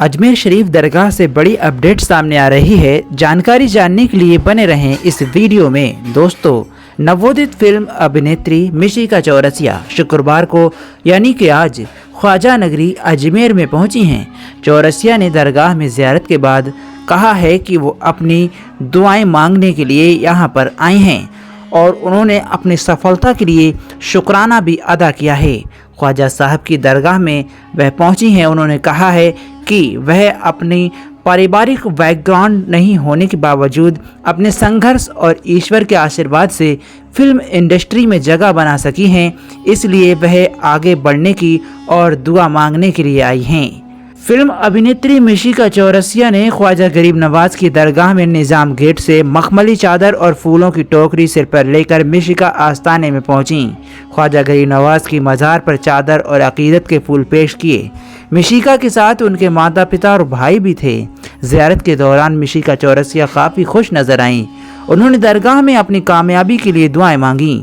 अजमेर शरीफ दरगाह से बड़ी अपडेट सामने आ रही है। जानकारी जानने के लिए बने रहें इस वीडियो में। दोस्तों, नवोदित फिल्म अभिनेत्री मिशिका चौरसिया शुक्रवार को यानी कि आज ख्वाजा नगरी अजमेर में पहुंची हैं। चौरसिया ने दरगाह में ज़ियारत के बाद कहा है कि वो अपनी दुआएं मांगने के लिए यहाँ पर आई हैं और उन्होंने अपनी सफलता के लिए शुक्राना भी अदा किया है। ख्वाजा साहब की दरगाह में वह पहुंची हैं। उन्होंने कहा है कि वह अपनी पारिवारिक बैकग्राउंड नहीं होने के बावजूद अपने संघर्ष और ईश्वर के आशीर्वाद से फिल्म इंडस्ट्री में जगह बना सकी हैं, इसलिए वह आगे बढ़ने की और दुआ मांगने के लिए आई हैं। फिल्म अभिनेत्री मिशिका चौरसिया ने ख्वाजा गरीब नवाज की दरगाह में निज़ाम गेट से मखमली चादर और फूलों की टोकरी सिर पर लेकर मिशिका आस्ताने में पहुंची। ख्वाजा गरीब नवाज की मज़ार पर चादर और अकीदत के फूल पेश किए। मिशिका के साथ उनके माता पिता और भाई भी थे। ज़ियारत के दौरान मिशिका चौरसिया काफ़ी खुश नजर आईं। उन्होंने दरगाह में अपनी कामयाबी के लिए दुआएं मांगी।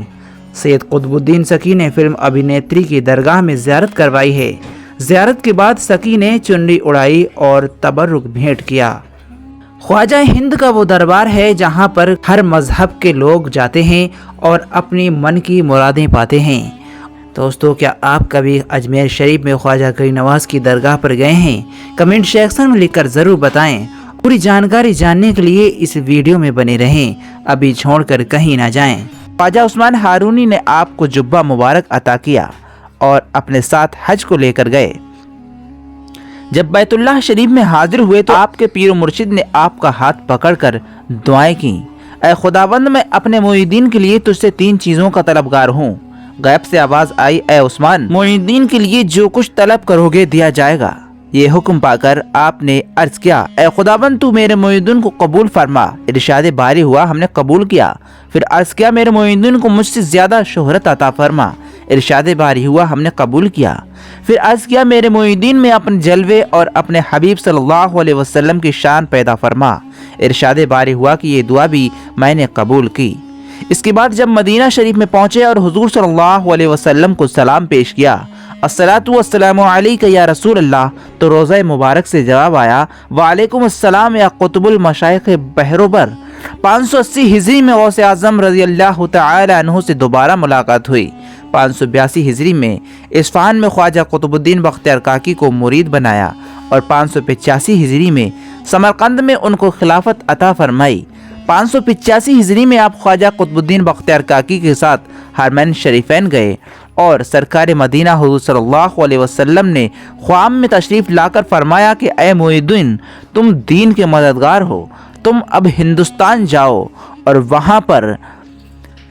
सैयद कुतुबुद्दीन सकी ने फिल्म अभिनेत्री की दरगाह में ज़ियारत करवाई है। ज़ियारत के बाद सकी ने चुनरी उड़ाई और तबर्रुक भेंट किया। ख्वाजा हिंद का वो दरबार है जहां पर हर मजहब के लोग जाते हैं और अपनी मन की मुरादें पाते हैं। दोस्तों, क्या आप कभी अजमेर शरीफ में ख्वाजा गरीब नवाज की दरगाह पर गए हैं? कमेंट सेक्शन में लिखकर ज़रूर बताएं। पूरी जानकारी जानने के लिए इस वीडियो में बने रहें, अभी छोड़कर कहीं ना जाएं। ख्वाजा उस्मान हारूनी ने आपको जुब्बा मुबारक अता किया और अपने साथ हज को लेकर गए। जब बैतुल्लाह शरीफ में हाजिर हुए तो आपके पीर मुर्शिद ने आपका हाथ पकड़कर दुआएं की। ऐ खुदावंद, मैं अपने मोइनुद्दीन के लिए तुझसे 3 चीज़ों का तलबगार हूँ। गैब से आवाज़ आई, ऐ उस्मान, मोइनुद्दीन के लिए जो कुछ तलब करोगे दिया जाएगा। ये हुक्म पाकर आपने अर्ज किया, ऐ खुदावंद, तू मेरे मोइनुद्दीन को कबूल फरमा। इरशाद बारी हुआ, हमने कबूल किया। फिर अर्ज किया, मेरे मोइनुद्दीन को मुझसे ज़्यादा शोहरत अता फरमा। इरशाद बारी हुआ, हमने कबूल किया। फिर अर्ज किया, मेरे मोइनुद्दीन में अपने जलवे और अपने हबीब सल्लल्लाहु अलैहि वसल्लम की शान पैदा फरमा। इरशाद बारी हुआ कि ये दुआ भी मैंने कबूल की। इसके बाद जब मदीना शरीफ में पहुंचे और हुजूर सल्लल्लाहु अलैहि वसल्लम को सलाम पेश किया, अस्सलातु वस्सलामु अलैका या रसूल अल्लाह, तो रोज़ा मुबारक से जवाब आया, वालेकुम अस्सलाम या कुतुबुल मशाइख बहरोबर। 580 हिजरी में गौसे आज़म रज़ी अल्लाह तआला अन्हु से दोबारा मुलाकात हुई। 582 हिजरी में इस्फहान में ख्वाजा कुतुबुद्दीन बख्तियार काकी को मुरीद बनाया और 585 हिजरी में समरकंद में उनको खिलाफत अता फरमाई। 585 हिजरी में आप ख्वाजा कुतुबुद्दीन बख्तियार काकी के साथ हरमैन शरीफैन गए और सरकार मदीना हुज़ूर सल्लल्लाहु अलैहि वसल्लम ने ख्वाब में तशरीफ़ लाकर फरमाया कि ऐ मोइनुद्दीन, तुम दीन के मददगार हो, तुम अब हिंदुस्तान जाओ और वहाँ पर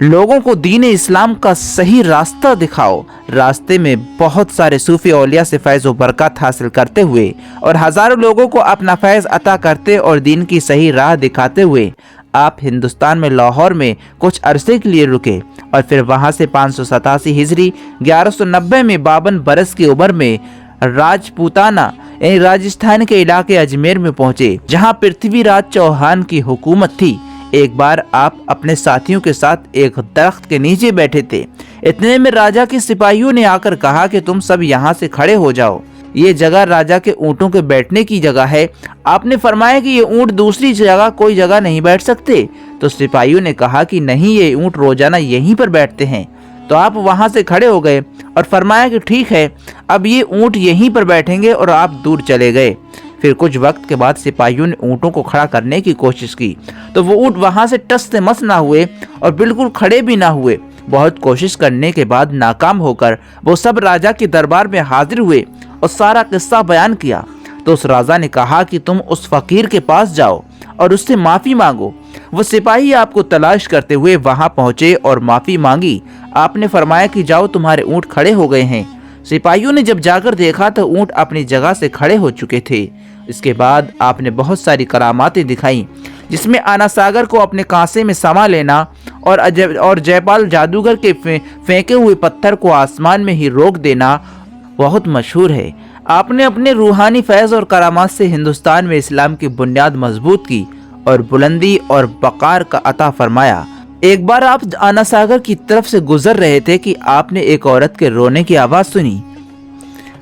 लोगों को दीन इस्लाम का सही रास्ता दिखाओ। रास्ते में बहुत सारे सूफी औलिया से फैज़ व बरकत हासिल करते हुए और हज़ारों लोगों को अपना फैज़ अता करते और दीन की सही राह दिखाते हुए आप हिंदुस्तान में लाहौर में कुछ अरसे के लिए रुके और फिर वहाँ से 587 हिजरी 1190 में 52 बरस की उम्र में राजपूताना यानी राजस्थान के इलाके अजमेर में पहुँचे, जहाँ पृथ्वीराज चौहान की हुकूमत थी। एक बार आप अपने साथियों के साथ एक दरख्त के नीचे बैठे थे। इतने में राजा के सिपाहियों ने आकर कहा कि तुम सब यहाँ से खड़े हो जाओ, ये जगह राजा के ऊँटों के बैठने की जगह है। आपने फरमाया कि ये ऊँट दूसरी जगह कोई जगह नहीं बैठ सकते। तो सिपाहियों ने कहा कि नहीं, ये ऊँट रोजाना यहीं पर बैठते हैं। तो आप वहाँ से खड़े हो गए और फरमाया कि ठीक है, अब ये ऊँट यहीं पर बैठेंगे और आप दूर चले गए। फिर कुछ वक्त के बाद सिपाहियों ने ऊँटों को खड़ा करने की कोशिश की तो वो ऊँट वहाँ से टस से मस ना हुए और बिल्कुल खड़े भी ना हुए। बहुत कोशिश करने के बाद नाकाम होकर वो सब राजा के दरबार में हाजिर हुए और सारा किस्सा बयान किया। तो उस राजा ने कहा कि तुम उस फकीर के पास जाओ और उससे माफ़ी मांगो। वो सिपाही आपको तलाश करते हुए वहाँ पहुँचे और माफ़ी मांगी। आपने फरमाया कि जाओ, तुम्हारे ऊँट खड़े हो गए हैं। सिपाहियों ने जब जाकर देखा तो ऊँट अपनी जगह से खड़े हो चुके थे। इसके बाद आपने बहुत सारी करामातें दिखाई, जिसमें आना सागर को अपने कांसे में समा लेना और जयपाल जादूगर के फेंके हुए पत्थर को आसमान में ही रोक देना बहुत मशहूर है। आपने अपने रूहानी फैज़ और करामात से हिंदुस्तान में इस्लाम की बुनियाद मजबूत की और बुलंदी और बकार का अता फरमाया। एक बार आप आना सागर की तरफ से गुजर रहे थे कि आपने एक औरत के रोने की आवाज़ सुनी।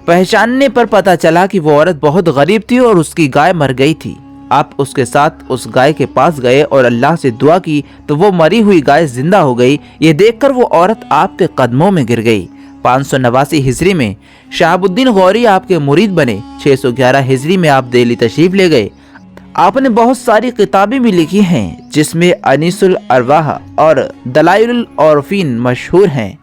पहचानने पर पता चला कि वो औरत बहुत गरीब थी और उसकी गाय मर गई थी। आप उसके साथ उस गाय के पास गए और अल्लाह से दुआ की तो वो मरी हुई गाय जिंदा हो गई। ये देखकर वो औरत आपके कदमों में गिर गई। 589 हिजरी में शहाबुद्दीन गौरी आपके मुरीद बने। 611 हिजरी में आप दिल्ली तशरीफ ले गए। आपने बहुत सारी किताबें भी लिखी हैं जिसमें अनीसुल अरवाह और दलाइलुल औरफीन मशहूर हैं।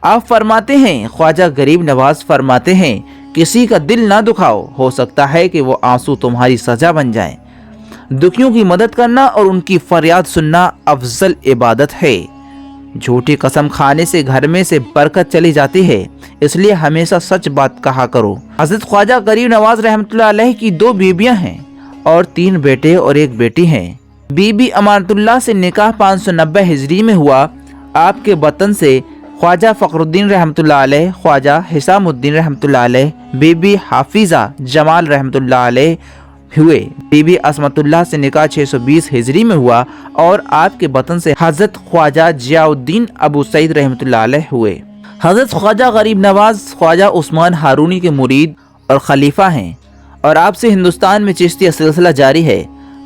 आप फरमाते हैं, ख्वाजा गरीब नवाज फरमाते हैं, किसी का दिल ना दुखाओ, हो सकता है कि वो आंसू तुम्हारी सजा बन जाएं। दुखियों की मदद करना और उनकी फरियाद सुनना अफजल इबादत है। झूठी कसम खाने से घर में से बरकत चली जाती है, इसलिए हमेशा सच बात कहा करो। हजरत ख्वाजा गरीब नवाज रहमतुल्लाह अलैह की 2 बीबियां हैं और 3 बेटे और 1 बेटी हैं। बीबी अमानतुल्लाह से निकाह 590 हिजरी में हुआ। आपके वतन से ख्वाजा फखरुद्दीन रहमतुल्लाह अलैह, ख्वाजा हिसामुद्दीन रहमतुल्लाह अलैह, बीबी हाफिजा जमाल रहमतुल्लाह अलैह हुए। बीबी असमतुल्लाह से निकाह 620 हिजरी में हुआ और आपके वतन से हजरत ख्वाजा जियाउद्दीन अबू सईद रहमतुल्लाह अलैह हुए। हजरत ख्वाजा गरीब नवाज ख्वाजा उस्मान हारूनी के मुरीद और खलीफा हैं और आपसे हिंदुस्तान में चिश्तिया सिलसिला जारी है।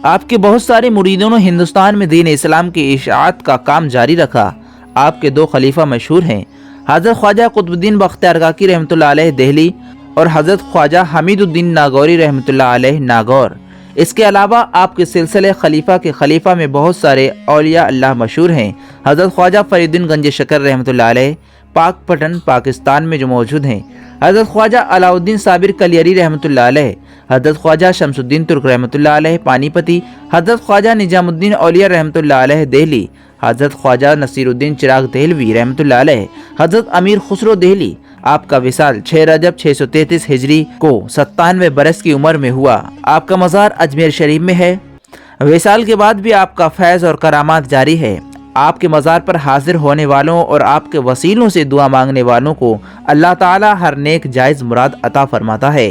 आपके बहुत सारे मुरीदों ने हिंदुस्तान में दीन इस्लाम की इशाअत का काम जारी रखा। आपके 2 खलीफा मशहूर हैं, हजरत ख्वाजा कुतुबुद्दीन बख्तियार काकी रहमतुल्लाह अलैह दिल्ली और हजरत ख्वाजा हमीदुद्दीन नागौरी रहमतुल्लाह अलैह नागौर। इसके अलावा आपके सिलसिले खलीफा के खलीफा में बहुत सारे औलिया अल्लाह मशहूर हैं। हजरत ख्वाजा फरीदुद्दीन गंज शकर रहमतुल्लाह अलैह पाकपटन पाकिस्तान में जो मौजूद हैं। हजरत ख्वाजा अलाउद्दीन साबिर कलियरी रहमतुल्लाह अलैह, हजरत ख्वाजा शमसुद्दीन तुर्क रहमतुल्लाह अलैह पानीपति, हजरत ख्वाजा निजामुद्दीन औलिया रहमतुल्लाह अलैह दिल्ली, हजरत ख्वाजा नसीरुद्दीन चिराग देहलवी रहमतुल्लाह अलैह, हजरत अमीर खुसरो देहली। आपका विसाल 6 रजब 633 हिजरी को 97 बरस की उम्र में हुआ। आपका मज़ार अजमेर शरीफ में है। विसाल के बाद भी आपका फैज़ और करामात जारी है। आपके मज़ार पर हाजिर होने वालों और आपके वसीलों से दुआ मांगने वालों को अल्लाह ताला हर नेक जायज़ मुराद अता फरमाता है।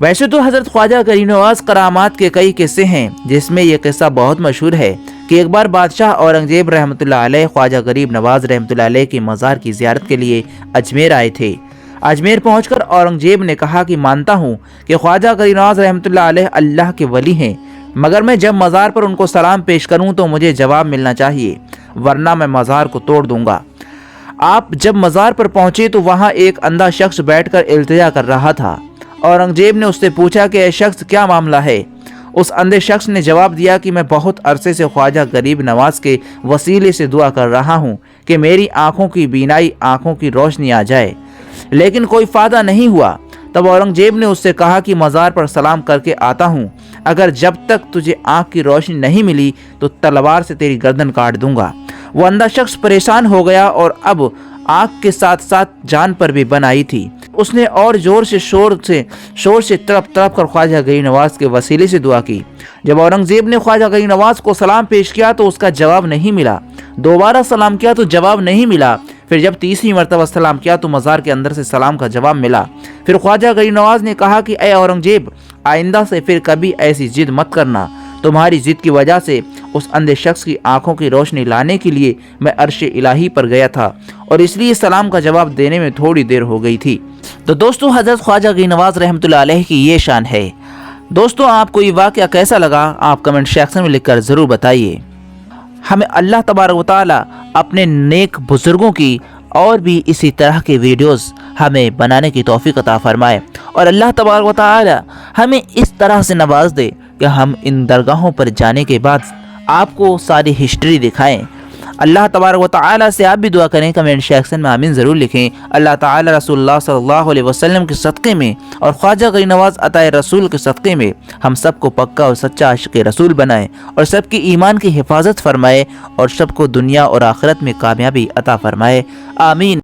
वैसे तो हज़रत ख्वाजा गरीब नवाज करामात के कई किस्से हैं, जिसमें यह किस्सा बहुत मशहूर है कि एक बार बादशाह औरंगजेब रहमतुल्लाह अलैह ख्वाजा गरीब नवाज रहमतुल्लाह अलैह के मज़ार की ज़ियारत के लिए अजमेर आए थे। अजमेर पहुंचकर औरंगजेब ने कहा कि मानता हूं कि ख्वाजा गरीब नवाज रहमतुल्लाह अलैह अल्लाह के वली हैं, मगर मैं जब मज़ार पर उनको सलाम पेश करूं तो मुझे जवाब मिलना चाहिए, वरना मैं मज़ार को तोड़ दूंगा। आप जब मज़ार पर पहुंचे तो वहां एक अंधा शख्स बैठकर इल्तिजा कर रहा था। औरंगजेब ने उससे पूछा कि ऐ शख्स क्या मामला है। उस अंधे शख्स ने जवाब दिया कि मैं बहुत अरसे से ख्वाजा गरीब नवाज के वसीले से दुआ कर रहा हूँ कि मेरी आँखों की बीनाई, आँखों की रोशनी आ जाए, लेकिन कोई फ़ायदा नहीं हुआ। तब औरंगजेब ने उससे कहा कि मज़ार पर सलाम करके आता हूँ, अगर जब तक तुझे आँख की रोशनी नहीं मिली तो तलवार से तेरी गर्दन काट दूंगा। वो अंधा शख्स परेशान हो गया और अब आँख के साथ साथ जान पर भी बन आई थी। उसने और जोर से शोर से तड़प कर ख्वाजा गरीब नवाज के वसीले से दुआ की। जब औरंगजेब ने ख्वाजा गरीब नवाज को सलाम पेश किया तो उसका जवाब नहीं मिला। दोबारा सलाम किया तो जवाब नहीं मिला। फिर जब तीसरी मरतबा सलाम किया तो मज़ार के अंदर से सलाम का जवाब मिला। फिर ख्वाजा गरीब नवाज ने कहा कि ऐ औरंगजेब, आइंदा से फिर कभी ऐसी जिद मत करना। तुम्हारी जिद की वजह से उस अंधे शख्स की आंखों की रोशनी लाने के लिए मैं अर्श इलाही पर गया था और इसलिए सलाम का जवाब देने में थोड़ी देर हो गई थी। तो दोस्तों, हज़रत ख्वाजा गरीब नवाज रहमतुल्लाह अलैह की ये शान है। दोस्तों, आपको ये वाक़या कैसा लगा आप कमेंट सेक्शन में लिखकर ज़रूर बताइए। हमें अल्लाह तबारक व तआला अपने नेक बुजुर्गों की और भी इसी तरह के वीडियोस हमें बनाने की तौफीक अता फरमाए और अल्लाह तबारक व तआला हमें इस तरह से नवाज दे कि हम इन दरगाहों पर जाने के बाद आपको सारी हिस्ट्री दिखाएं। अल्लाह तबारक व तआला से आप भी दुआ करें, कमेंट सेक्शन में आमीन ज़रूर लिखें। अल्लाह ताला रसूलुल्लाह सल्लल्लाहु अलैहि वसल्लम के सदक़े में और ख्वाजा गरीब नवाज अताए रसूल के सदक़े में हम सबको पक्का और सच्चा आशिक़ रसूल बनाए और सबकी ईमान की हिफाजत फरमाए और सबको दुनिया और आखिरत में कामयाबी अता फरमाए। आमीन।